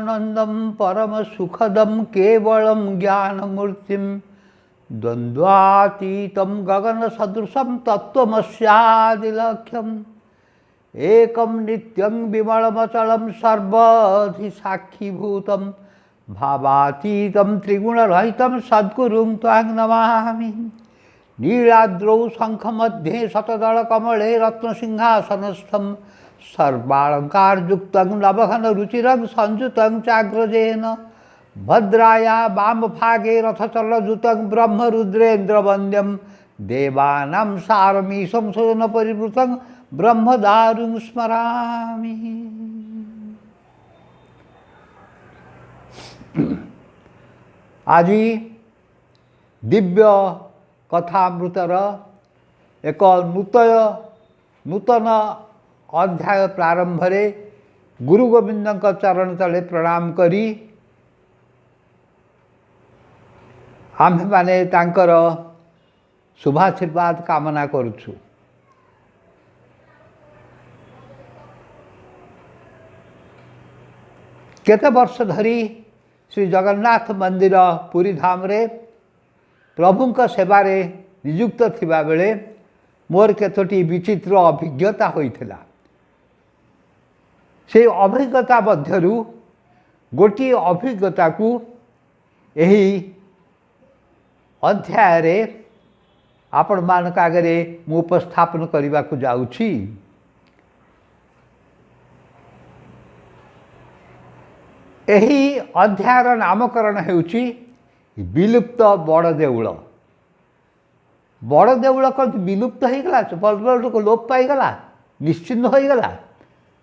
परमानंदम परम सुखदम केवलम ज्ञानमूर्तिम द्वंद्वातीतम गगन सदृशम तत्वमस्यादिलक्ष्यम एकम नित्यं विमलमचलम सर्वधि साक्षीभूतम भावातीतम त्रिगुणरहितम सद्गुरुं त्वां नमामि। नीलाद्रौ शंखमध्ये शतदलकमले रत्नसिंहासनस्थं सर्वालंकारयुक्तं नवघनरुचिरं संयुतं चाग्रजेन भद्राया वामभागे रथचलयुतं ब्रह्मरुद्रेन्द्रवन्द्यं देवानां सारमीशं सुजनपरिवृतं ब्रह्मदारुं स्मरामि। आज दिव्य कथामृतर एक नूतन अध्याय प्रारंभ रे गुरु गोविंद चरण तले प्रणाम करी आम्भे माने तांकर शुभाशीर्वाद कामना करुछु। केते वर्ष धरी श्री जगन्नाथ मंदिर पुरी धाम रे प्रभुंक सेवारे नियुक्त थिबा बेले मोर केतोटी विचित्र अभिज्ञता होइथिला। से अभिज्ञता मध्यरु गोटी अभिज्ञता को एही अध्याय रे आपण मानक आगे मु उपस्थापन करने को जाऊँगी। एही अध्यायर नामकरण हेउची विलुप्त बड़ देउल। बड़ देउल कौन विलुप्त हो गला बड़ को लोप पाईगला निश्चिन्न हो गला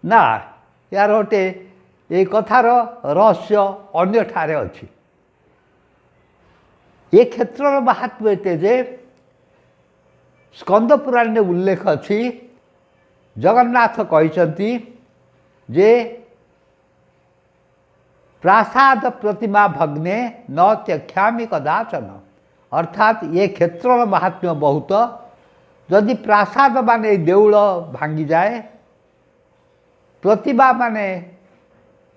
ना यार गोटे ये कथार रहस्य अन्य ठारे अच्छी। ये क्षेत्र महात्म्य एते जे स्कंद पुराण में उल्लेख अच्छी जगन्नाथ कहते जे प्रासाद प्रतिमा भग्ने न त्यक्षामि कदाचन। अर्थात ये क्षेत्र महात्म्य बहुत जदि प्रासाद माने देउल भांगी जाए प्रतिमा माने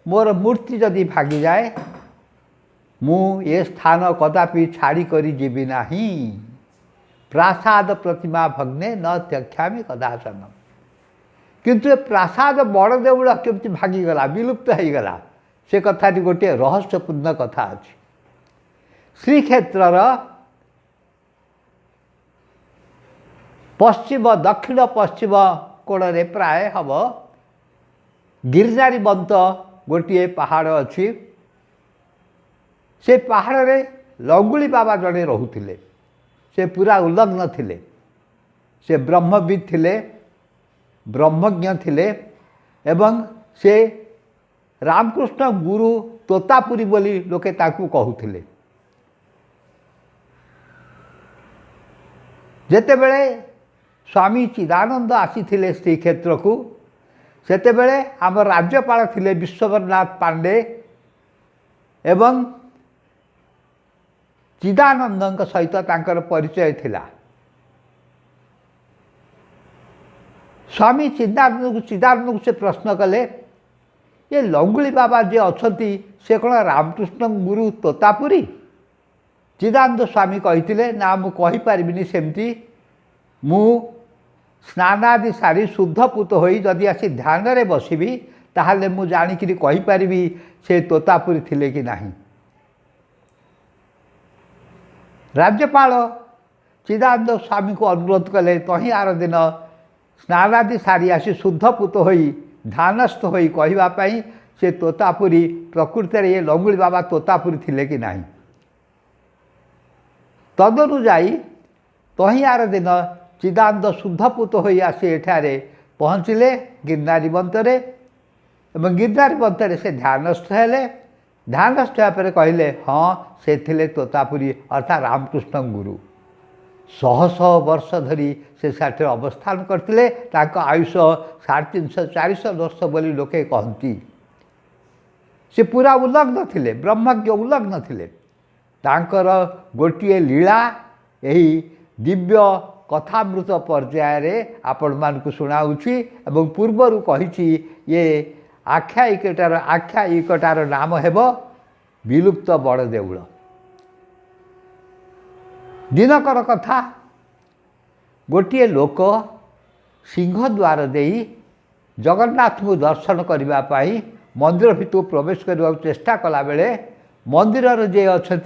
मोर मूर्ति जदि भांगी जाए मु ये स्थान कदापि छाड़ी करी जीवी नहीं। प्रासाद प्रतिमा भग्ने न त्यक्षामि कदाचन। किंतु ये प्रासाद बड़ देउल केमती भांगीगला विलुप्त हो गला से कथा गोटे रहस्यपूर्ण कथा अच्छी। श्रीक्षेत्र पश्चिम दक्षिण पश्चिम कोण रे प्राय हम गिरनारी बंत गोटे पहाड़ अच्छी। से पहाड़ रे लंगुली बाबा जड़े रोते से पूरा उल्लग्न थिले। से ब्रह्मविद थिले ब्रह्मज्ञ थिले एवं से रामकृष्ण गुरु तोतापुरी बोली लोके ताकू कहूथिले। जेते बेले स्वामी चिदानंद आसीथिले श्रीक्षेत्र को सेते बेले आम राज्यपाल थिले विश्वनाथ पांडे एवं चिदानंद सहित तांकर परिचय थिला। स्वामी चिदानंद से प्रश्न कले ये लंगुली बाबा जे अच्छी से कौन रामकृष्ण गुरु तोतापुरी। चिदानंद स्वामी कही ना मुझे सेमती मु स्नानादि सारी शुद्धपूत हो जदि आसी ध्यान रे बसबी ताहले मु जानिकी कहीपरि से तोतापुरी थिले कि नहीं। राज्यपाल चिदानंद स्वामी को अनुरोध कले तही आर दिन स्नानादि सारी आसी शुद्धपूत हो ध्यानस्थ हो कहवाई से तोतापुरी प्रकृति ये लंगुली बाबा तोतापुरी थिले कि नहीं। तदनु जाई तही आर दिन चिदानंद शुद्धपूत हो आसी एठारे पहुँचले गिरनारी बंतरे एवं गिरनारी बंतरे से ध्यानस्थ हेले। ध्यानस्थ होगापर कहले हाँ से थिले तोतापुरी अर्थात रामकृष्ण गुरु। शह शह वर्ष धरी से साठे अवस्थान करते आयुष 350-400 वर्ष बोली लोके कहती। से पूरा उल्लग्न थिले ब्रह्मज्ञ उल्लग्न थिले। तांकर गोटे लीला यही दिव्य कथामृत पर्याय आपण मानक शुणाऊँगी एवं पूर्वर कही ये आख्यायिकटार नाम हेब विलुप्त बड़ देउल। दिनकर कथा गोटे लोक सिंहद्वार दे जगन्नाथ को दर्शन करने मंदिर भितर प्रवेश करने चेष्टा कला बेले मंदिर जे अच्छा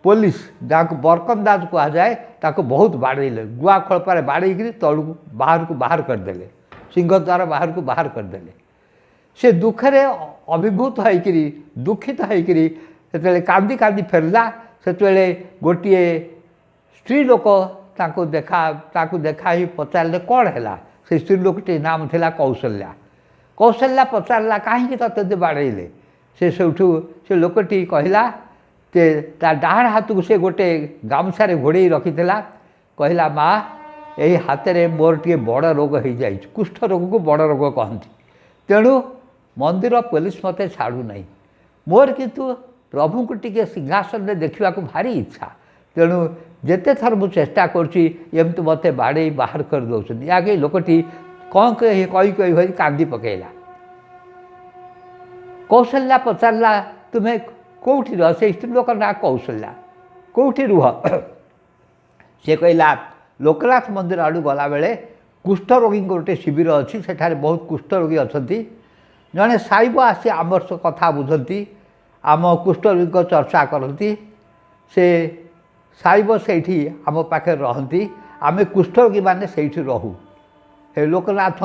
पुलिस जहाँ बरकंदाज कह जाए ताको बहुत बाड़े गुआ खड़पारे बाड़े तलू बाहर को बाहर करदे सिंहद्वार बाहर को बाहर करदे से दुखरे अभिभूत होकरी दुखित होकरी से कांदी कांदी फेरला से गोटे स्त्री लोक देखा ही पचारे कौन है से स्त्री लोकटी नाम थिला कौशल्या। कौशल्या पचारा कहीं ते बाड़े सेठू से लोकटी कहला ता डाहाण हाथ को से गोटे गामछारे घोड़े रखी कहला माँ यही हाथ में मोर टे बड़ रोग हो जाए कुष्ठ रोग को बड़ रोग कहती तेणु मंदिर पुलिस मत छाड़ू ना मोर किंतु प्रभु को टी सिंहासन में देखा भारी इच्छा तेणु जिते थर मु चेष्टा करमती मत बाड़े बाहर कर दौरान या कहीं लोकटी कौन कही कांदी पकेला। कौशल्या पचारा तुम्हें कौटी रह से स्त्री लोक ना कौशल्या कौटी रुह से कहला लोकनाथ मंदिर आड़ू गला बेले कुष्ठ रोगी गोटे शिविर अच्छी सेठारे बहुत कुष्ठ रोगी अच्छा जड़े साइब आसी आम कथा बुझती आम कुष्ठ रोगी चर्चा करती से साइब से आम पाखे रहती आम कुष्ठ रोगी मैंने से रहू हे लोकनाथ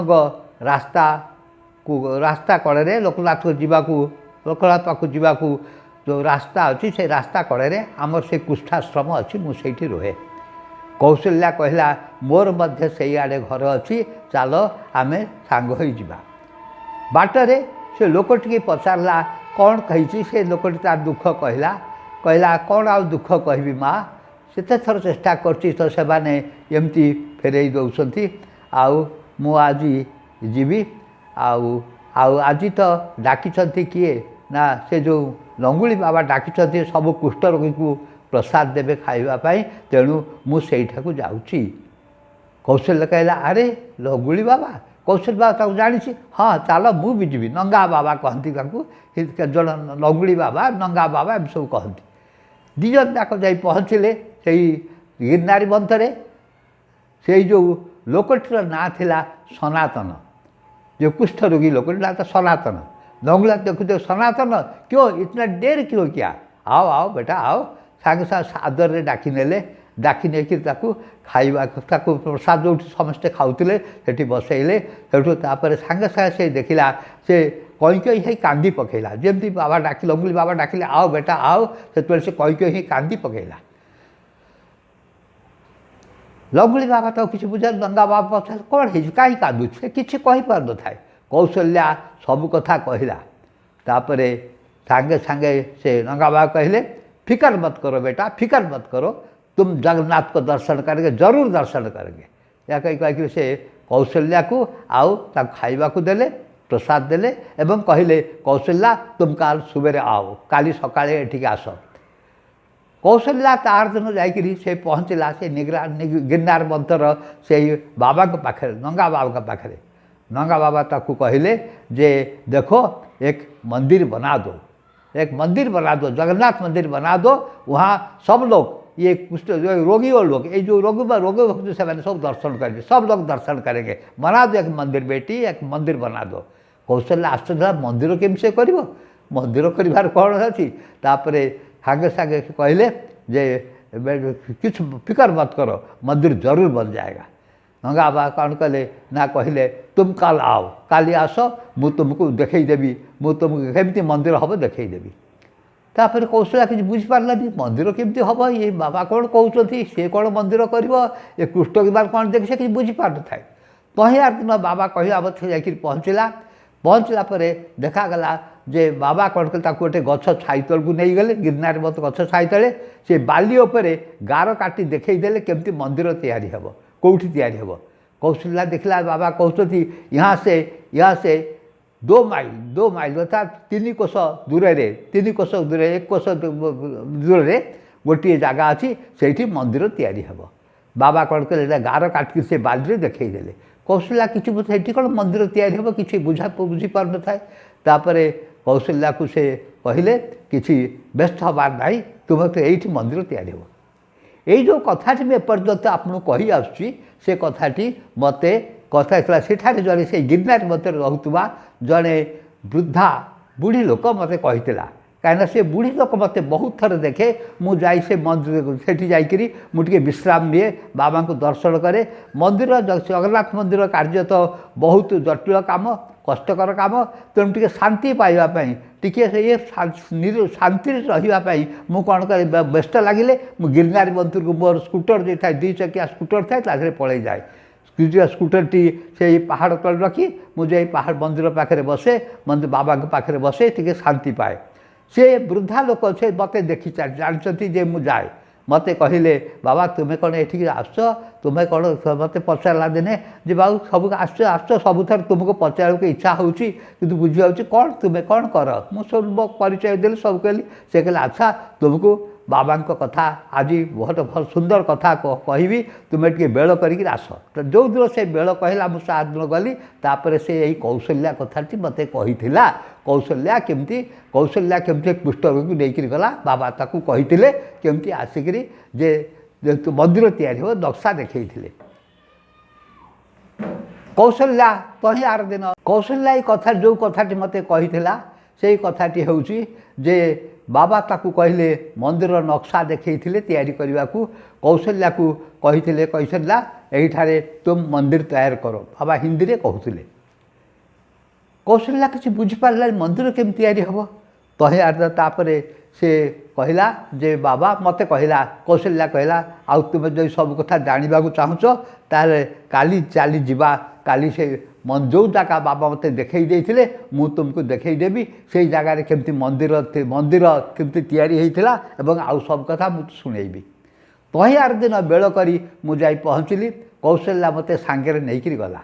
रास्ता कड़े लोकनाथ को जीवाकू लोकनाथ पाक जीवाकू जो रास्ता अच्छी से रास्ता कड़े आमर से कुष्ठाश्रम अच्छी मुझे रुहे। कौशल्या कहला मोर मध्य से आड़े घर अच्छी चल आम सांग हो जा बाटरे से लोकटी पचारा कौन कही से लोकटी तार दुख कहला कौन आ दुख कहबी माँ सेते थर चेष्टा करती तो से एमती फेरई दौरान आउ मु आज जीवी आज तो डाकी किए ना से जो लंगुली बाबा डाकी सब कुष्ठ रोगी को प्रसाद देवे खावाई तेणु मुझा जाऊँगी। कौशल्या कहला अरे लंगुली बाबा कौशल बाबा जानी हाँ चल मु भी जीवी नंगा बाबा कहती जन लंगुली बाबा नंगा बाबा एम सब कहती दिज जाक जा पहुँचले से गिरनारी बंधरे से जो लोकटीर ना थिला सनातन जो कुष्ठ रोगी लोकटी ना तो सनातन लंगुला देखते सनातन क्यों इतना देर क्यों क्या आओ आओ बेटा आओ सागे सागे आदर डाकी नेले डाकी नहीं खाइबा प्रसाद जो समस्ते खाऊले से बसैले से सागे सागे से देखला से कई ही कांदी पकेला जमती बाबा डाक लंगुली बाबा डाकिले आओ बेटा आओ से कई ही कांदी पकेला। लंगुली बाबा तो किसी बुझा गंगा बाबा पचार कौन है कहीं कांदु से किसी कहीपार न था। कौशल्या सब कथा कहला तापरे सांगे सांगे से गंगा बाबा कहले फिकर मत करो बेटा फिकर मत करो तुम जगन्नाथ को दर्शन करेंगे जरूर दर्शन करेंगे या कही से कौशल्या को आओ खाइबा को देले प्रसाद देले एवं कहले कौशल्या तुम काल सुबेरे आओ काली सकाळे एठिक आस। कौशल्या तार दिन जाकि से पहुँचला से गिरनार मंतर से बाबा पाखे नंगा बाबा पाखे नंगा बाबा ताकू कहले जे देखो एक मंदिर बना दो एक मंदिर बना दो जगन्नाथ मंदिर बना दो वहाँ सब लोग ये कुछ रोगी और लोग ये जो रोगी भक्त से मैंने सब दर्शन करेंगे सब लोग दर्शन करेंगे बना दो एक मंदिर बेटी एक मंदिर बना दो। कौशल्या आश्चर्य मंदिर केमसे कर मंदिर कर कौन अच्छी सागे सागे कहले जे किस फिकर मत करो मंदिर जरूर बन जाएगा। नंगा बाबा कौन कहले ना कहले तुम काल आओ काली आस मु तुमको देखईदेवी मु तुमको केमती मंदिर हम देखईदेवी। तापर कौशल्या किसी बुझिपारानी मंदिर केमती हम ये बाबा कौन कहते सी कौन मंदिर कर ये कृष्ण की बार कौन देखे किसी बुझिपार न थाए। पहियार दिन बाबा कह मत जा पहुँचला देखागला जे बाबा कौन कले गोटे गछ छाई तल को नहीं गले गिरनार मत गछ छाई तले से बाली उपरे गार काटी देखईदेले केमती मंदिर तैयारी हेब कौटी तैयारी हेब। कौशल्या देखला बाबा कहते यहाँ से 2 माइल अर्थात 3 कोश दूर 1 कोश दूर गोटे जगह अच्छी से मंदिर तैयारी हेब। बाबा कौन कले गार काटिक से बाली देखईदेले कौशल्या किसी बुझे कौन मंदिर तैयारी हम कि बुझीपार न था तापर कौशल्या को से कहले कि व्यस्त हबार ना तुम तो ये मंदिर तैयारी हो यही जो कथाटी मैं एपर्यंत आपको कही आसुची से कथाटी मत कथा सेठारे जड़े से गिरनार मत रुवा जड़े वृद्धा बुढ़ी लोक मत कही कहीं से बुढ़ी लोक मत बहुत थर देखे मुझे से मंदिर से जाकि विश्राम निए बाबा को दर्शन करे मंदिर जगन्नाथ मंदिर कार्य तो बहुत जटिल काम कष्टकर काम तेणु टे शांति पाइबापी टी ये शांति रही मु कौन कर व्यस्त लगिले गिरनार मंदिर को मोर स्कूटर जो था 2 चकिया स्कूटर थाए ताधे पलि जाए स्कूटर टी से पहाड़ तले रखी मुझे पहाड़ मंदिर पाखे बसे मंदिर बाबा पाखे बसे टी शांति पाए से वृद्धा लोक से मत देखी जानते जे मुझे जाए मत कहले बाबा तुम्हें कौन ये आस तुम्हें कौन मत पचारा दिने जे बाबू सब आस सब थर तुमको पचार को इच्छा होची कि बुझी कौन तुम्हें कौन कर मुझे सब परिचय देली सब कहली से कहले अच्छा तुमको बाबा कथा आज बहुत भल सुंदर कथा कहि तुम्हें टे बेल कर आस तो जो दिन से बेल कहला मुझे सात दिन गली तापर से यही कौशल्या कथाटी मत कही कौशल्या केमती पृष्ठभूमि को लेकर गला बाबा ताकू कही केमती आसिक जे मंदिर तैयारी हो नक्शा देखते कौशल्या तही आर दिन कौशल्या कथा जो कथाटी मत कही से कथाटी हूँ जे बाबा ताकू कहले मंदिर नक्शा देखते तैयारी करने को कौशल्या को कही कौशल्या यही तुम मंदिर तैयार करो बाबा हिंदी में कहते कौशल्या किसी बुझीपारा मंदिर केम तैयारी हम तापर से कहला जे बाबा मत कहला कौशल्या कहला आउ तुम जो सब कथा जानवा चाहूच ताले काली चली जा काली से जो जगह बाबा मत देखई देते मु तुमको देखई देवी से जगार केमती मंदिर मंदिर केमती तैयारी होता एवं आउ सब कथा मुझे शुणेबी तही आर दिन बेल करी मुझे पहुँचली कौशल्या मत सांगे नहीं गला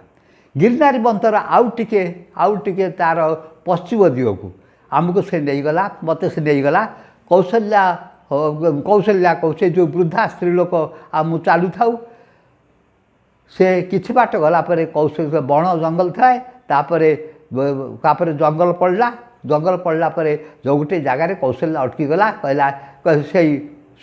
गिरनारी बंतर आउ टिके तार पश्चिम दिग को आमको से नहीं गला मत से नहीं गला कौशल्या को से जो वृद्धा स्त्री लोक आम चलू था से किछि बाट गला पर कौशल बण जंगल थाए तापर जंगल पड़ला पर जो गोटे जगार कौशल्या अटकी गला कहला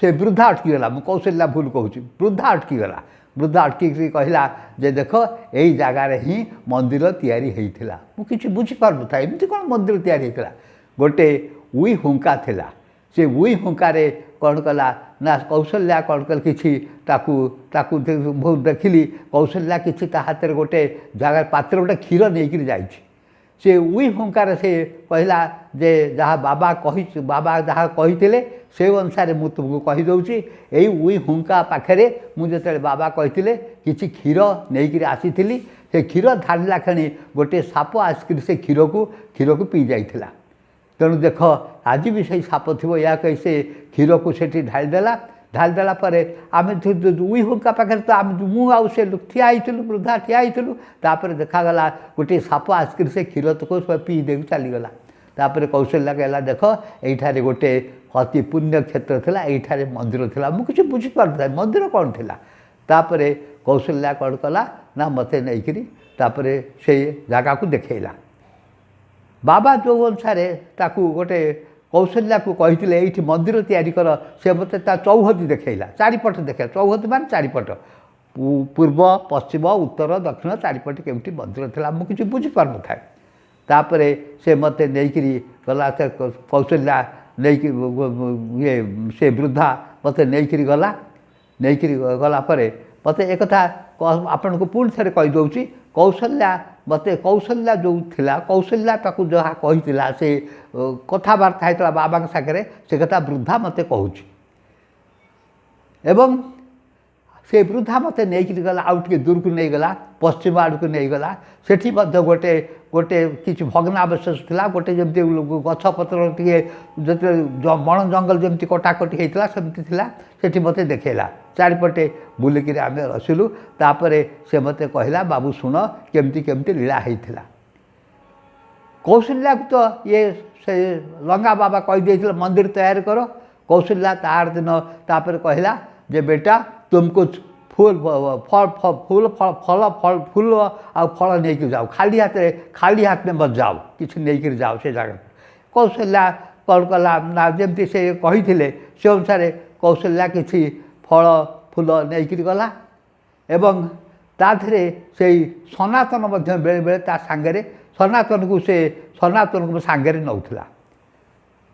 से वृद्धा अटकी गला कौशल्या भूल कहूँ वृद्धा अटकी गला वृद्धा अटकी कहला जे देख यही जगार ही मंदिर तैयारी होता मुझे बुझीपार न था एमती कौन मंदिर तैयारी होता गोटे उई हुंका थिला से उई हुंकारे कौन कला ना कौशल्या कौन कल कि बहुत देखिली कौशल्या कि हाथ में गोटे जगह पात्र गोटे क्षीर नहीं जाए से उई हुंकार से कहला जे जहाँ बाबा जहाँ कही से अनुसार मुझे तुमको कहीदे यही उई हुंका पाखे मुझे बाबा कही कि क्षीर नहीं आसी से क्षीर ढाला क्षणी गोटे साप आसिक से क्षीर को पी जाइला तेणु देख आज भी सही साप थी या कही से क्षीर को से ढालदेला आम उई हुंका पाखे तो आम मुझे ठिया वृद्धा ठिया तापर देखागला गोटे साप आसिक से क्षीर तो पी दे चलीगला तापर कौशल्या कहला देख ये गोटे अति पुण्य क्षेत्र था ये मंदिर था मुझे बुझीपार था मंदिर कौन था तापर कौशल्या कौन कला ना मत नहीं से जगह को देखला बाबा जो अनुसार ताकू गोटे कौशल्या को कही ये मंदिर तैयारी कर से मत चौहदी देखला चारिपट देखे चौहदी मान चारिपट पूर्व पश्चिम उत्तर दक्षिण चारिपट केमती मंदिर था मुझे बुझीपार न था तापर से मत नहीं गला कौशल्या नहीं ये से वृद्धा मत नहीं गला मत एक आपण को पुणी थे कहीदे कौशल्या मत कौशल्या जो थिला कौशल्या ताकू जहाँ कही से कथबार्ता होता बाबा सागर से कथा वृद्धा मत कहूँ एवं से वृद्धा मत नहीं गला आउ टे दूर को नहीं गला पश्चिम आड़ को नहीं गला सेठी मध्य गोटे गोटे किसी भग्नावशेष था गोटे जमी गछपत्र टे जो बण जंगल जमी कटाकटी होता सेमती सेठी मत देखला चारिपटे बुलिक आम रसिलु तापर से मत कहला बाबू शुण केमती केमती लीला होता कौशल्या तो ये से लंगा बाबा कहीदे मंदिर तैयार करो कौशल्या तार दिन तापर कहला जे बेटा तुमको फूल फूल फल फल फूल आ फल नहीं जाओ खाली हाथ में मत जाओ किसी नहीं जाओ से जगह कौशल्या कौन कला ना जमती से कही से अनुसार कौशल्या किसी फल फूल नहीं गला एवं ताधे से सनातन बेले बेले ता सांगे सनातन को से सनातन को सांगे नौला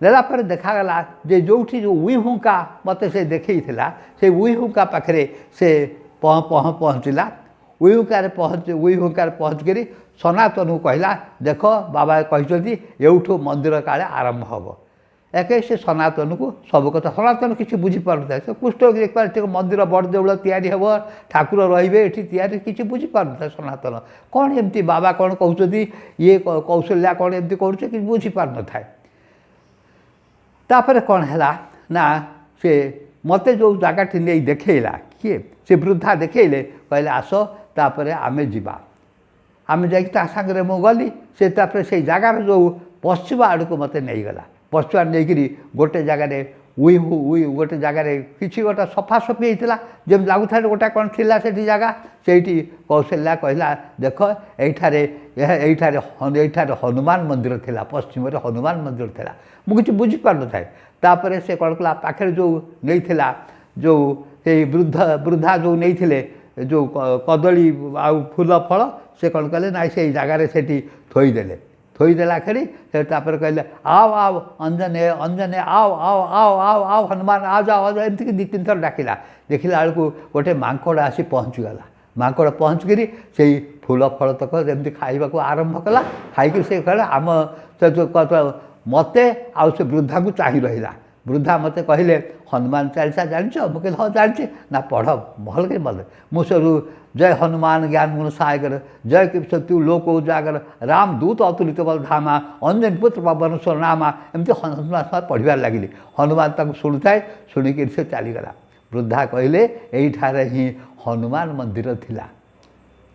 नेला पर देखागला जे जो उई हुंका मत से देखी से उई हुंका पाखे से पहुँचला उई हुंकार पहुँच कर सनातन को कहला देख बाबा कहते एठू मंदिर काले आरंभ हम एक से सनातन को सब कथा सनातन किसी बुझीपार था से कुष्ठ देखिए मंदिर बड़ देउल या ठाकुर रे ये किसी बुझीपार था सनातन कौन एमती बाबा कौन कहते ये कौशल्या कौन एमती करुचे कि बुझीपार न था तापर कौन है ना से मत जो जगह नहीं देखला किए से वृद्धा देखले कहले आस तापर आमे जीवा आमे जा सांगे मु गली से जगार जो पश्चिम आड़ को मत नहीं गला पश्चिम नहीं गोटे जगार उई गोटे जगार किसी गोटे सफासफी होता जमी लगुता गोटे कौन थी से जगह से कौशल्या कहला देख यठार हनुमान मंदिर थिला पश्चिम हनुमान मंदिर थिला मुझे बुझीपार न था तापर से कौन कला पाखे जो नहीं थिला जो वृद्धा जो नहीं थिले जो कदली आ फूल फल से कौन कले ना से जगार से थोईदेला खेली तापर कहले आओ आओ अंजने अंजने आओ आओ आओ आओ आओ हनुमान आ जाओ एमती कि 2-3 थर डाकिला देखला बेलू गोटे मांकड़ आसी पहुँचीगला मांकड़ पहुँचकर से फूल फल तक जमी खाइबा आरंभ कला खाई से कहला आम मते आउ से वृद्धा को चाह रहा वृद्धा मत कहले हनुमान चालीसा जान मुझे हाँ जानी ना पढ़ भल के बोल मुझे जय हनुमान ज्ञान गुण सागर जय कृपत्यु लोक उजागर राम दूत अतुलित बल धामा अंजन पुत्र पवन नामा एमती हनुमान पढ़ार लगे हनुमान तक शुणुए शुणिक से चलीगला वृद्धा कहले यहीठार ही हनुमान मंदिर थिला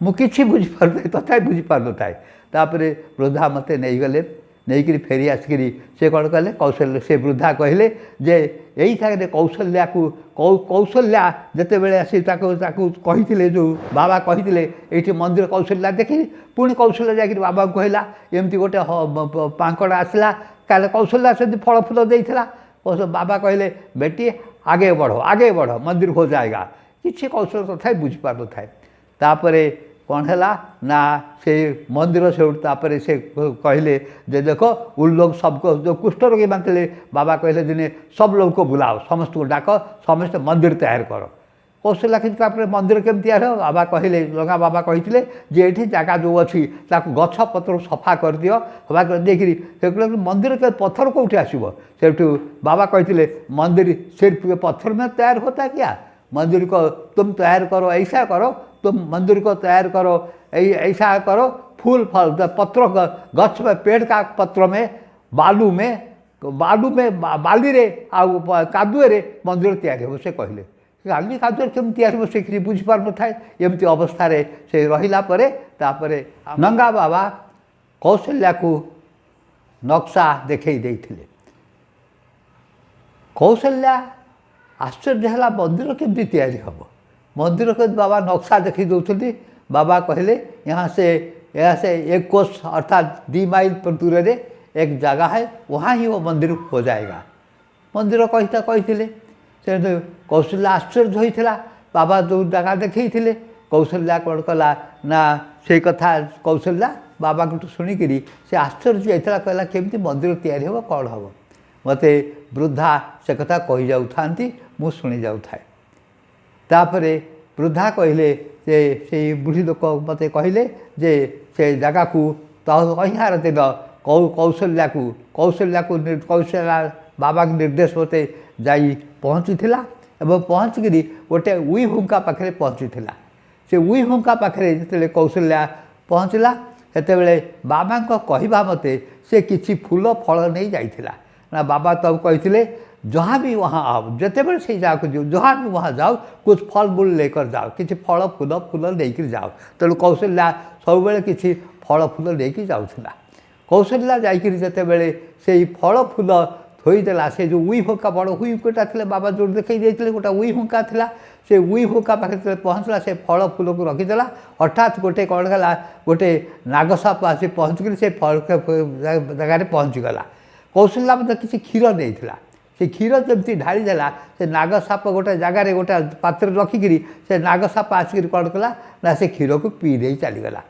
मुझे बुझीपार तथा बुझीपार न था तापर वृद्धा मत नहीं गले नहीं फेरी आसिकी से कौन कले कौशल्य से वृद्धा कहले जे यही ठाक कौशल्या को कौशल्या जिते बड़े आसी कही जो बाबा कही ये मंदिर कौशल्या देखी पुणी कौशल्या जा बाबा को कहला एमती गोटे पांकड़ आसला क्या कौशल्या से फल फूल देता बाबा कहले बेटी आगे बढ़ो मंदिर हो जाएगा किसी कौशल तथा बुझीपार न था तापर कौन है ना से मंदिर से तापर से कहले जे देखो उन लोग सबको जो कुष्ठ रोगी बांधे बाबा कहले दिने सब लोग को बुलाओ समस्त को डाक समस्त मंदिर तैयार करो कौशल्या कि मंदिर केम तैयार हो बाबा कहले लगा बाबा कही जे ये जगह जो अच्छी गछ पत्र सफा कर दियो सफा कर देखिए मंदिर के पत्थर कौटी आसो से बाबा कही मंदिर सिर्फ पत्थर में तैयार होता क्या मंदिर को तुम तैयार करो ऐसा करो तुम मंदिर को तैयार करो ऐसा करो फूल फल पत्र गछ में पेड़ का पत्र में बालू में बाली रे कादुए रे मंदिर तैयार हो से कहले बाली कादुए केम तैयार हो से किसी बुझीपार न था एमती अवस्था से रहिला परे तापरे नंगा बाबा कौशल्या को नक्शा देखई देथिले कौशल्या आश्चर्य है मंदिर केमती तैयारी हम मंदिर के बाबा नक्शा देखी दौरान बाबा कहले यहाँ से 1 कोस अर्थात 2 माइल पर दूर रे एक जगह है वहाँ ही वो मंदिर हो जाएगा मंदिर कही से कौशल्या आश्चर्य होता बाबा जो जगह देखी कौशल्या कौन कला ना से कथा कौशल्या बाबा को शुणिक से आश्चर्य होता कहला केमती मंदिर तैयारी हम कौन हम मत वृद्धा से कथा कही जाऊँ मु शुणी जाऊए तापर वृद्धा कहले से बुढ़ी लोक मत कहले जे से जगह को अहियार दिन कौशल्या को कौशल्या बाबा के निर्देश मत जा पहुँची एवं पहुँचकर गोटे उई हुंका पाखे पहुँची से उई हुंका पाखे जिते कौशल्या पहुँचला से बाबा कहवा मते से किसी फूल फल नहीं जाइथिला ना बाबा तब कही जहाँ भी वहाँ आओ जिते बड़े से जगह को जहाँ भी वहाँ जाओ कुछ फल मूल लेकर जाओ किसी फल फूल लेकर जाओ तेणु कौशल्या सब किसी फल फूल लेकर जाऊला कौशल्या जाते बड़े से फल फूल थोईदेला से जो उई हुंका बड़ हुई हुंका बाबा जो देखई गोटे उई हुंका था से उई हुका पाखे पहुँचला से फल फूल को रखीदेला हठात गोटे कौन गला गोटे नागसाप आसी पहुँचिक से फल जगह पहुँचीगला कौशल्या मतलब किसी क्षीर देता से क्षीर जमी ढालीदेला से नागसाप गोटे जगार गोटे पात्र रखिकी से नागसाप आसिक कौन कला ना से क्षीर को पी दे चलीगला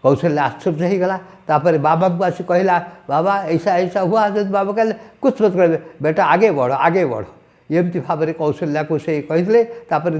कौशल्या आश्चर्य हो गला तापर बाबा को आसी कहला बाबा ऐसा ऐसा हुआ जब बाबा कहले कुछ मत कर बेटा आगे बढ़ एमती भाव में कौशल्या को से कही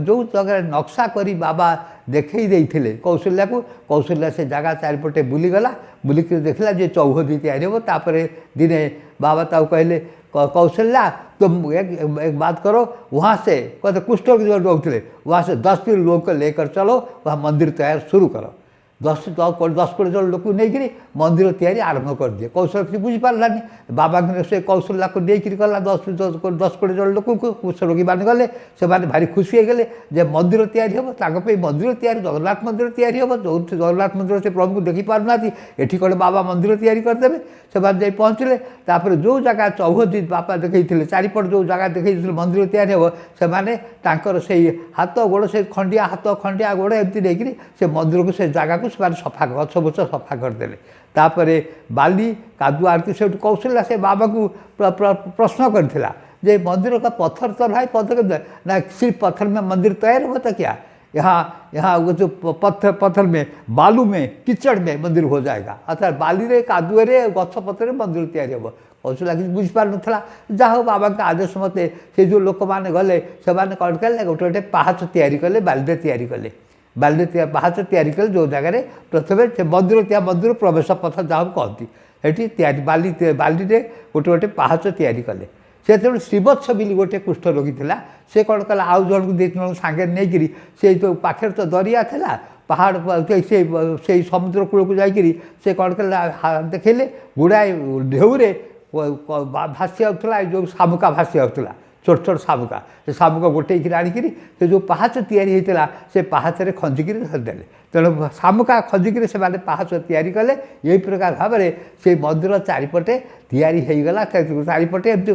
जो जगह नक्शा करी बाबा देखई देते कौशल्या को कौशल्या से जगह चारिपटे बुलीगला बुलिक देखला जे चौहदी तैयारी हो तापर दिने बाबा ताऊ कहले कौशल्या तुम एक बात करो वहाँ से कहते कुष्ठ जो रोकते वहाँ से 10 लोग को लेकर चलो वहाँ मंदिर तैयार शुरू करो 10 कोड़े जन लोक नहीं मंदिर तैयारी आरंभ कर दिए कौशल किसी बुझीपारानी बाबा से कौशल्या को नहीं गला 10 कोड़े जन लोक कुष्ठ रोगी मान गले से भारी खुशी हो गले जे मंदिर तैयारी हम मंदिर तैयारी जगन्नाथ मंदिर तैयारी हम जो जगन्नाथ मंदिर से प्रभु को देखी पारना एठी कड़े बाबा मंदिर तैयारी करदे से जा पहुँचले तापर जो जगह चौहदी बापा देखते चारिपट जो जगह देखते मंदिर तैयारी हम से हाथ गोड़ से खंडिया हाथ खंडिया गोड़ एमती नहीं से मंदिर को से जगह को सफा गछ बुछ सफा करदे तापर बाली कादुआ आरती से कौशल्या से बाबा को प्रश्न करथिला जे मंदिर का पत्थर तो भाई पत्थर ना सिर्फ पत्थर में मंदिर तैयार होता क्या यहाँ वो जो पत्थर में बालू में कीचड़ में मंदिर हो जाएगा अर्थात बाली रे कादुए रे गछ पत्थर मंदिर तैयारी हम कौशल्या किसी बुझीपार नाला जहाँ हो बाबा का आदेश मते से जो लोक मैंने गले से कौन कले गोटे गोटे पाहाच तैयारी कले बालीरे तैयारी कले बालीरे पाहाच तैयारी कले जो जगह प्रथम से मंदिर प्रवेश पथ जहाँ कहती सेठी तैयारी बाली गोटे गोटे पाहाच तैयारी कले से श्रीवत्स बिल गोटे कुष्ठ रोगी था से कौन कला आउ जन को जन सांगे नहीं से जो पाखे तो दरिया था पहाड़ से समुद्र कूल को जाकि से कौन कला देखले गुड़ाए ढेउरे भासी आउला जो शामुका भासी आउला छोट छोट शामुका से शामुका गोटे आणिकी से जो पाहाच तैयारी होता से पाहाचरे खंजिकी धरदेले तेणु शामुका खंजिकी से पाहाच तैयारी कले यही प्रकार भाव में से मंदिर चारिपटे तैयारी होगला चारिपटे एमती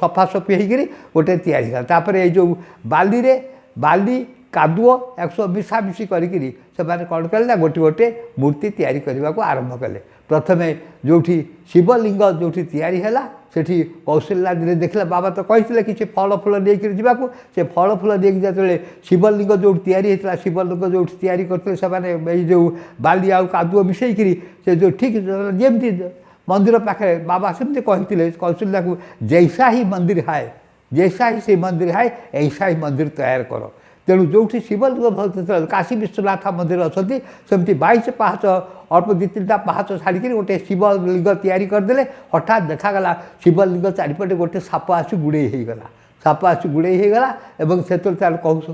सफासफी होकर गोटे तैयारी तापर ये जो बाली कादुओ एक मिशामिशी करी कौन कले ना गोटे गोटे मूर्ति तैयारी करने को आरंभ कले प्रथमे जो शिवलिंग जो तैयारी है सेठी कौशल्या दिन देखला बाबा तो कही कि फल फूल लेकर जावाक से फल फूल लेकिन जो शिवलिंग जो तैयारी होता शिवलिंग जो तैयारी करते से जो बाली आउ कादुओ मिसेकरी से जो ठीक जमी मंदिर पाखे बाबा सेमती कहते कौशल्या को जैसा ही मंदिर से मंदिर है ऐसा ही मंदिर तैयार करो तेणु जो शिवलिंग काशी विश्वनाथ मंदिर अच्छा सेमती 22 पाहाच अल्प 2-3टा पाहाच छाड़ी गोटे शिवलिंग तैयारी करदे हठात देखागला शिवलिंग चारिपटे गोटे साप आसी गुड़े होगला साप आसी गुड़े होगला और से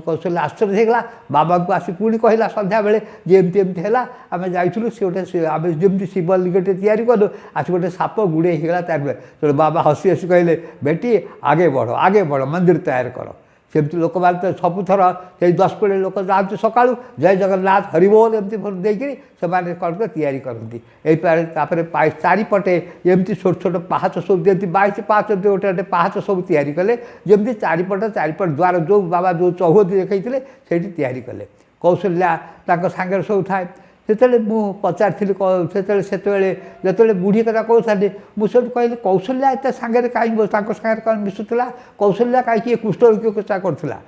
कौशल्या आश्चर्य होगा बाबा को आसी पुणी कहला सन्ध्या बेले जे एमती एमती है आम जाइलु से गोटे आम जमी शिवलिंगटे तैयारी कलु आस गोटे साप गुड़े होगला तेणु बाबा हसी हसी कहले बेटी आगे बढ़ मंदिर तैयार कर सेमती लोक मैंने तो सबुथर से 10 कोड़े लोक जाते सका जय जगन्नाथ हरिबोल एमती देखिए से कौन तैयारी करती यही चारिपटे एमती छोट छोट पाहाच सब जमी 22 पाहाच गोटे गोटे पाहाच सब तैयारी कले जमी चारिपट द्वार जो बाबा जो चौहदी देखते से तैयारी कले कौशल्या सागर सब थाए से मु पचारि जो बुढ़ी कथा कहते मुझे कहली कौशल्या एत सागर कहीं सागर मिसुला कौशल्या कहीं कुष्ठ रोगी कथा करा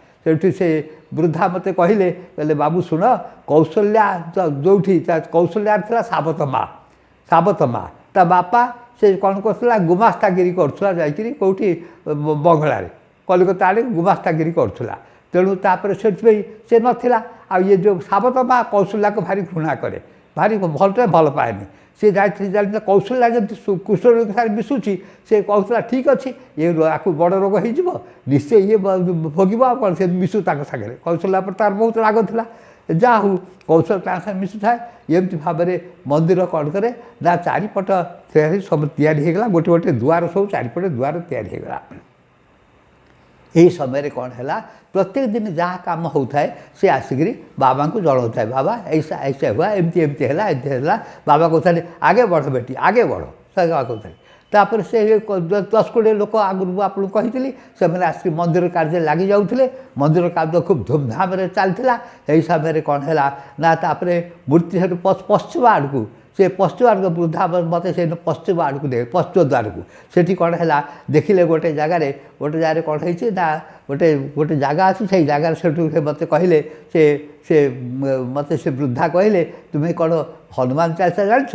से वृद्धा मत कहले बाबू शुण कौशल्या जो कौशल्या था सावत माँ ता बापा से कौन कर गुमास्तागिरी करूला जाकि कौटी बंगला कलिकता आड़े गुमास्तागिरी करूला तेणु तापर से नाला आ ये जो सावत माँ कौशल्या को भारी घृणा करे भारी भल पाएनि सी जान कौशल्या जब कुष्ठ रोग सारे मिशुची से कहला ठीक अच्छे ये आपको बड़ रोग हो निश्चय ये भोग कौन से मिशु सागर कौशल्या पर तार बहुत राग था जहाँ हूँ कौशल साथ मिशु थाए एमती भाव में मंदिर कौन करे ना चारिपट सब तैयारी होगला गोटे गोटे दुआर सब चारिपटे दुआर तैयारी होगला यही समय कौन है प्रत्येक दिन जहाँ काम होता है से आसिक बाबा को जड़ाता है बाबा ऐसा ऐसा हुआ एमती एमती है बाबा कहते आगे बढ़ बेटी आगे बढ़ कहते तापर से 10-20 लोक आगुरी आपको कही से आसिक मंदिर कार्य लगी जाऊे मंदिर कार्य खूब धूमधाम चलता यही समय कौन है ना तापर मूर्ति से पश्चिम आड़ को से पश्चिम आड़ को वृद्धा मत से पश्चिम आड़ को देख पश्चिम द्वार को सेठी कौन है देखिले गोटे जगार कौन है ना गोटे गोटे जगह अच्छी से जगार से मत कहले से मत से वृद्धा कहले तुम्हें कौन हनुमान चालीसा जान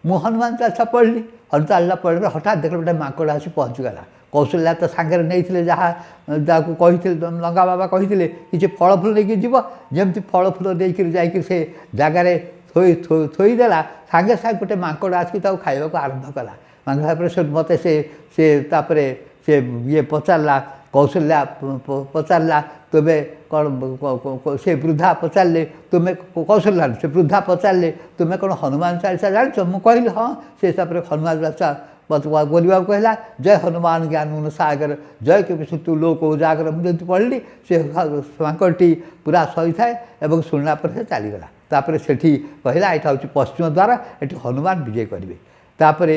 मु हनुमान चालीसा पढ़ली हनुमान चालीसा पढ़े हठात देख गोटे माकड़ आसी पहुँचीगला कौशल्या तो सांगे नहीं जहाँ कही लंगा बाबा कही कि फल फूल नहीं जीव जमी फल फूल देकर जा जगार थोईदेला सांगे सांगे गोटे माकड़ आसिक खाइबा आरंभ कला माकड़ से मत से ये पचारा कौशल्या पचारा तुम्हें कौन से वृद्धा पचारे तुम्हें कौशल्या से वृद्धा पचारे तुम्हें कौन हनुमान चालीसा जान मुझे कहली हाँ से हिसाब से हनुमान चालीसा बोलवा कहला जय हनुमान ज्ञान सागर जय के विष्णु तू लोक उजागर मुझे पढ़ली से माकड़टी पूरा सही थाए शुणला पर से चलीगला तापर सेठी कहला यहाँ हूँ पश्चिम द्वार ये हनुमान विजय करेंगे तापर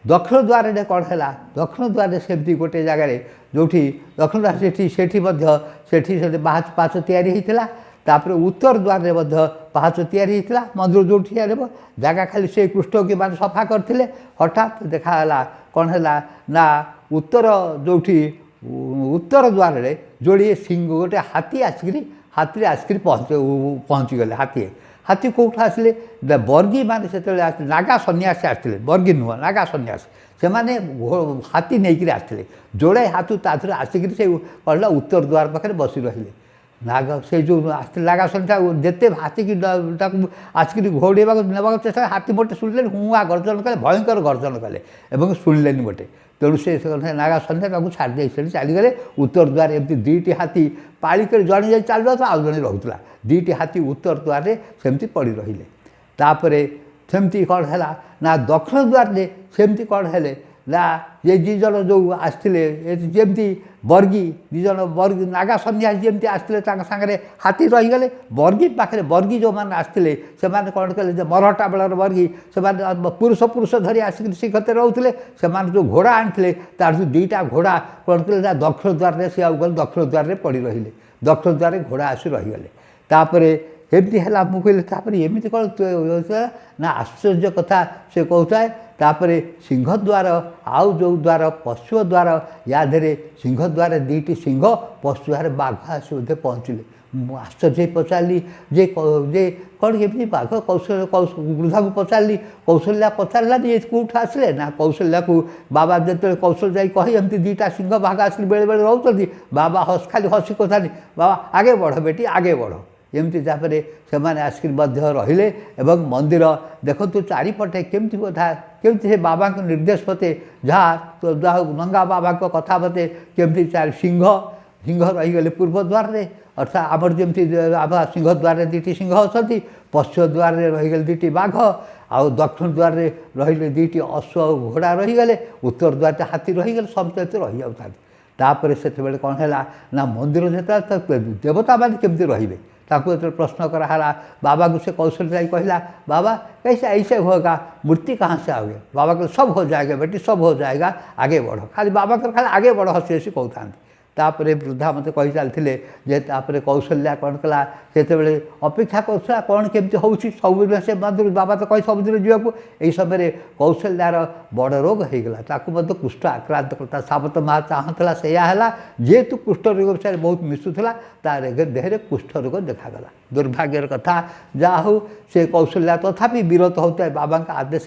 दक्षिण द्वार कौन है दक्षिण द्वार सेमती गोटे जगार जो दक्षिण द्वार से पाहाच या उत्तर द्वार पाहाच या मंदिर जो जगह खाली से कृष्ण की मान सफा करते हठात देखाला कौन है ना उत्तर जो उत्तर द्वार जोड़े सिंह गोटे हाथी आसिक पहुँची गले हाथी कौट आसिले बर्गी मान से नागा सन्यासी आसते बर्गी नुह नागा सन्यासी से माने हाथी नहीं आसते जोड़े हाथी ताथर आसिक से कौन उत्तर द्वार पाखे बसी रही नाग से जो आसते नागा सन्यासी जिते हाथी की आसिक घोड़ेवा ने चेष्टा हाथी मोटे शुणिले हुआ गर्जन कले भयंकर गर्जन कले शुणिले गोटे तेणु से नागा सन्यासी छाड़ी चलीगले उत्तर द्वार एमती दुईटी हाथी पालिक जड़े जा चल जाता आउ जड़े रोला दुईटी हाथी उत्तर द्वार सेमती पड़ रही सेमती कौन है ना दक्षिण द्वार सेमती कौन है ना ये दीज जो आसते जमी बर्गी दीज बर्गी नागा सन्यासी जमी आसते सागर हाथी रहीगले बर्गी पाखे बर्गी जो मैंने आसते से कौन कले मरहटा बेलर बर्गी से पुरुष पुरुष धरी आसिक शिखते रोते से जो घोड़ा आनी तार जो दुईटा घोड़ा कौन कले दक्षिण द्वार से गले दक्षिण द्वार पड़ रही दक्षिण द्वार घोड़ा आसी रहीगले तापर एमती है मुझे एमती कौन ना आश्चर्य कथा से कहता है तापर सिंहद्वार आउ जो द्वार पश्चिम द्वार या धीरे सिंहद्वार दुईटी सिंह पश्चिम द्वार बाघ आस बोधे पहुँचले आश्चर्य पचारि जे कौन केमी बाघ कौशल वृद्धा को पचारि कौशल्या पचारा ये कौट आसिले ना कौशल्या को बाबा जो कौशल जा कही दुईटा सिंह बाघ आसिक बेले बेले रोच बाबा खाली हसी कथा बाबा आगे बढ़ बेटी आगे बढ़ एमती से आसिक रे मंदिर देखु चारिपटे केमती कथा केमती से बाबा निर्देश मते जहाँ नंगा बाबा कथा मते केमती सिंह सिंह रहीगले पूर्व द्वार रे अर्थात आमर जमी सिंह द्वार दुईटी सिंह अच्छा पश्चिम द्वार रहीगले दुईटी बाघ आउ दक्षिण द्वार रही दुईटी अश्व घोड़ा रहीगले उत्तर द्वार हाथी रहीगले समस्त रही जाता से कौन है ना मंदिर जो देवता मान केमती रे जो प्रश्न कराला बाबा को से कौशल जाई कहला बाबा कैसे ऐसे होगा मूर्ति कहाँ से आओगे बाबा को सब हो जाएगा बेटी सब हो जाएगा आगे बढ़ो खाली बाबा को खाली आगे बढ़ो हसी हसी कहता तापर वृद्धा मत कही चलते कौशल्या कौन कला से अपेक्षा करा कौन केमती हो सब से मंदिर बाबा तो कही सबुदिन जावाक यही समय कौशल्यार बड़ रोग हो गला कुष्ठ आक्रांत करता साबत माँ चाहूला से जेहेतु कुष्ठ रोग विषय बहुत मिशुला तार देहरे कुष्ठ रोग देखागला दुर्भाग्यर कथा जहाँ हो से कौशल्या तथापि विरत होता है बाबा आदेश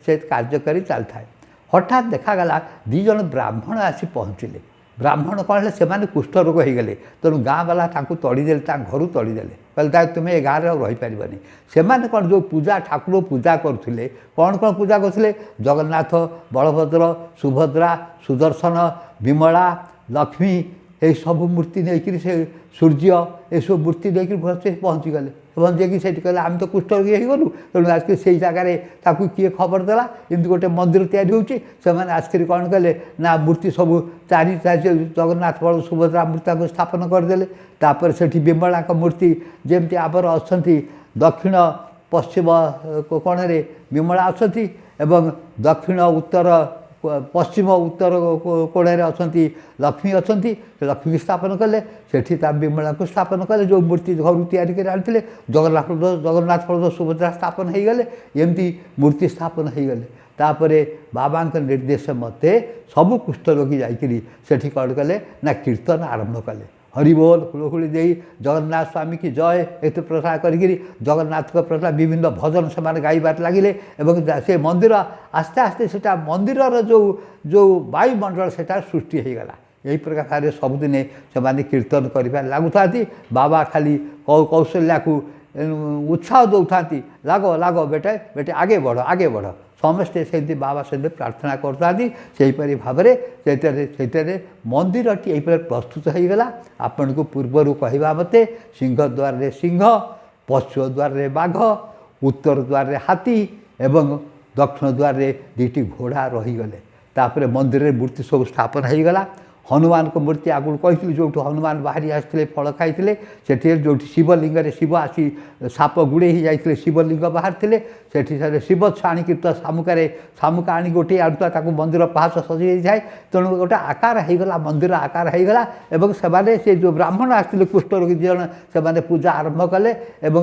से कार्य कर चलता है हठात देखागला दीज ब्राह्मण आसी पहुँचले ब्राह्मण कौन है से कुष्ठ रोग हो गले तेणु गाँ वाला तड़ीदे घर तड़ीदे कहले तुम्हें ये गाँव रहीपर से कौन जो पूजा ठाकुर पूजा करुले कौन कौन पूजा करुले जगन्नाथ बलभद्र सुभद्रा सुदर्शन विमला लक्ष्मी ये सब मूर्ति नहीं से सूर्य ये सब मूर्ति नहीं भलसे पहुँची गले जे से कहले आम तो कुष्ठ रोगी हो गलु तेणु आसिक से जगार किए खबर देला एमती गोटे मंदिर तैयारी होने आसिक कौन कले ना मूर्ति सब चारि जगन्नाथ बल सुभद्रा मूर्ति को स्थापन करदे तापर से विमला मूर्ति जमी आबर अच्छा दक्षिण पश्चिम कोण विमला अच्छा दक्षिण उत्तर पश्चिम उत्तर कोणरे अछंती लक्ष्मी अछंती लक्ष्मी की स्थापन कले सेठी ता विमला को स्थापन कले जो मूर्ति घर तैयारी कर आनिथिले जगन्नाथ बलदेव सुभद्रा स्थापन हो गले एमती मूर्ति स्थापन हो गले तापरे बाबा निर्देश मते सबु कुष्ठरोगी जाइकरी सेठी कौन कले ना कीर्तन आरंभ कले हरिबोल हुलहुली दे जगन्नाथ स्वामी की जय एत प्रसार करी जगन्नाथ को प्रसार विभिन्न भजन से गाइबार लगिले से मंदिर आस्ते आस्ते से मंदिर जो जो वायुमंडल से सृष्टि हो गला यही प्रकार सबुदिने से कीर्तन कर लगुता बाबा खाली कौशल्या को उत्साह दौथा लाग लाग बेटे बेटे आगे बढ़ समस्ते से बाबा से प्रार्थना करतापरी भाव से मंदिरटी यही प्रस्तुत हो गला आपण को पूर्वर कहवा मते सिंह द्वार रे सिंह पश्चिम द्वार रे बाघ उत्तर द्वार रे हाथी एवं दक्षिण द्वार रे दुईटी घोड़ा रहीगले तापर मंदिर रे मूर्ति सब स्थापन हो गला हनुमान को मूर्ति आगुड़ कही जो हनुमान बाहरी आसते फल खाई से जो शिवलिंग शिव आसी साप गुड़े ही जाते शिवलिंग बाहर थे से शिव छाणीकृत शामुका आनी गोटे आनुता मंदिर पहाच सजाई जाए तेणु गोटे आकार होगला मंदिर आकार होगला से जो ब्राह्मण आसते कुष्ठरोगी जन से पूजा आरंभ कले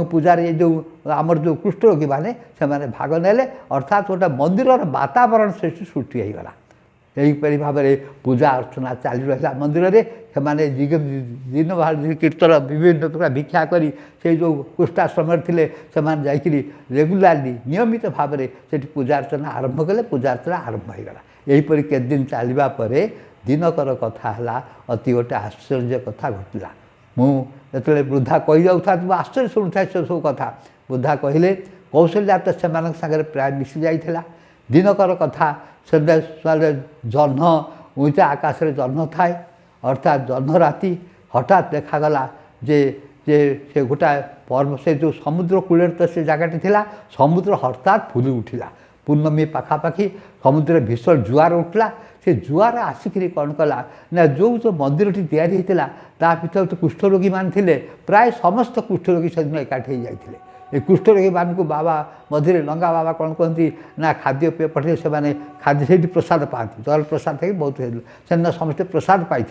पूजार जो आमर जो कुष्ठरोगी मैंने से भाग ने अर्थात गोटे मंदिर वातावरण से सृष्टि होगला यहीपरी भाव में पूजा अर्चना चली रहा मंदिर में दिन बाहर कीर्तन विभिन्न प्रकार भिक्षा करी से जो कुष्ठाश्रम थे से रेगुलाली नियमित भाव में से पूजा अर्चना आरंभ कले पूजा अर्चना आरंभ होगला यहीपरी के दिन चलवा दिनकर कथा है अति गोटे आश्चर्य कथा घटला मुझे वृद्धा कही जाऊँ आश्चर्य शुणुए से सब कथा वृद्धा कहले कौशल्या तो से प्राय मिसी जाइला दिनकर कथा से जह्न ऊँचा आकाश रे जह्न थाए अर्थात जह्न राति हठात देखागला जे जे से गोटाए पर्व से जो समुद्र कूल तो से जगटी थिला समुद्र हठात फुली उठिला पूर्णमी पाखापाखि समुद्र भीषण जुआर उठला से जुआर आसिक कौन कला ना जो जो मंदिरटी तैयारी होता ता भर तो कुष्ठरोगी मान थे प्राय समस्त कुष्ठरोगी से एकाठी जाते ये कुष्ठरोगी मान को बाबा मझे लंगा बाबा कौन कहती ना खाद्य पेय पठे से खाद्य से प्रसाद पाती जल प्रसाद थे बहुत से समस्ते प्रसाद पाई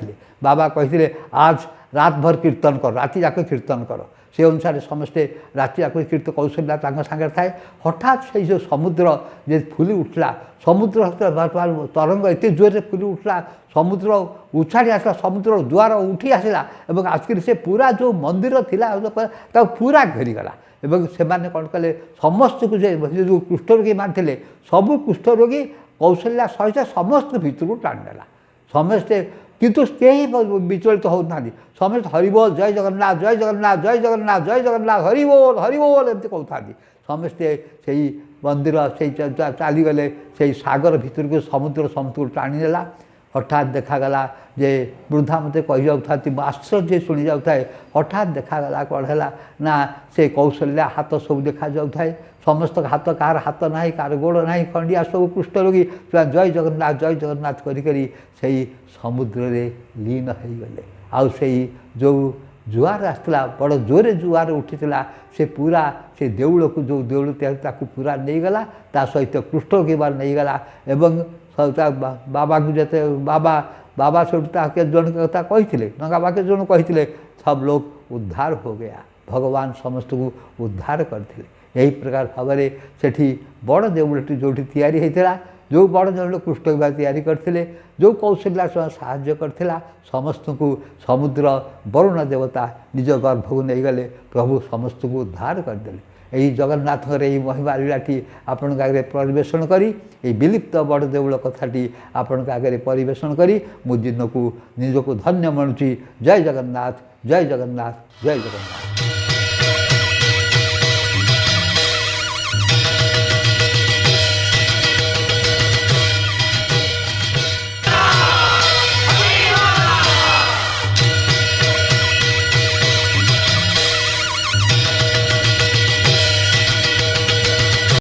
बाबा कही आज रात भर कीर्तन कर राति जाक कीर्तन कर से अनुसार समस्ते राति जाक कीर्तन कौशल्या सागर थाए हठात से जो समुद्र जे फुली उठला समुद्र तरंग एत जोर से फुली उठला समुद्र उछाड़ी आसला समुद्र द्वार उठी आसला आसिक से पूरा जो मंदिर था पूरा घेरीगला से कौन कले समस्त को जो कुष्ठरोगी मान थे सबू कुष्ठरोगी कौशल्या सहित समस्त भीतर को टाणीदेला समस्ते किंतु कहीं विचलित होना समस्त हरिबोल जय जगन्नाथ जय जगन्नाथ जय जगन्नाथ जय जगन्नाथ हरिबोल एमती कहते समस्ते से मंदिर से चलीगले से सागर भीतर को समुद्र समस्त टाणीदेला हठात देखागला जे वृद्धा मत कही जाऊँ आश्चर्य शुणी जाए हठात देखागला कौन है ना से कौशल्या हाथ सब देखा जाए समस्त हाथ कार हाथ ना कार गोड़ ना खंडिया सब कुष्ठरोगी जय जगन्नाथ करी समुद्र रे लीन हो गले आउ से जो जुआर आसला बड़ जोरे जुआर उठीला से पूरा से देउल को जो देउल ताकू पूरा नहीं गला ता सहित कुष्ठरोगी बार नहीं गला एवं बाबा को जते बाबा बाबा से जन कथा कही नंगा बाके जन कही सब लोग उद्धार हो गया भगवान समस्त को उद्धार करते यही प्रकार भाव में से बड़ देउलटी जो या जो बड़ देउल कुष्ठरोगी तैयारी करते जो कौशल्या साहाय्य करथिला समस्त को समुद्र वरुण देवता निज गर्भ को नहीं गले प्रभु समस्त को उद्धार करदे यही जगन्नाथ यही महिमा लीलाटी आपण आगे परिवेशन करी विलिप्त बड़ देउल कथाटी आपण आगे परिवेशन करी मु दिन को निजको धन्य मनुची जय जगन्नाथ जय जगन्नाथ जय जगन्नाथ।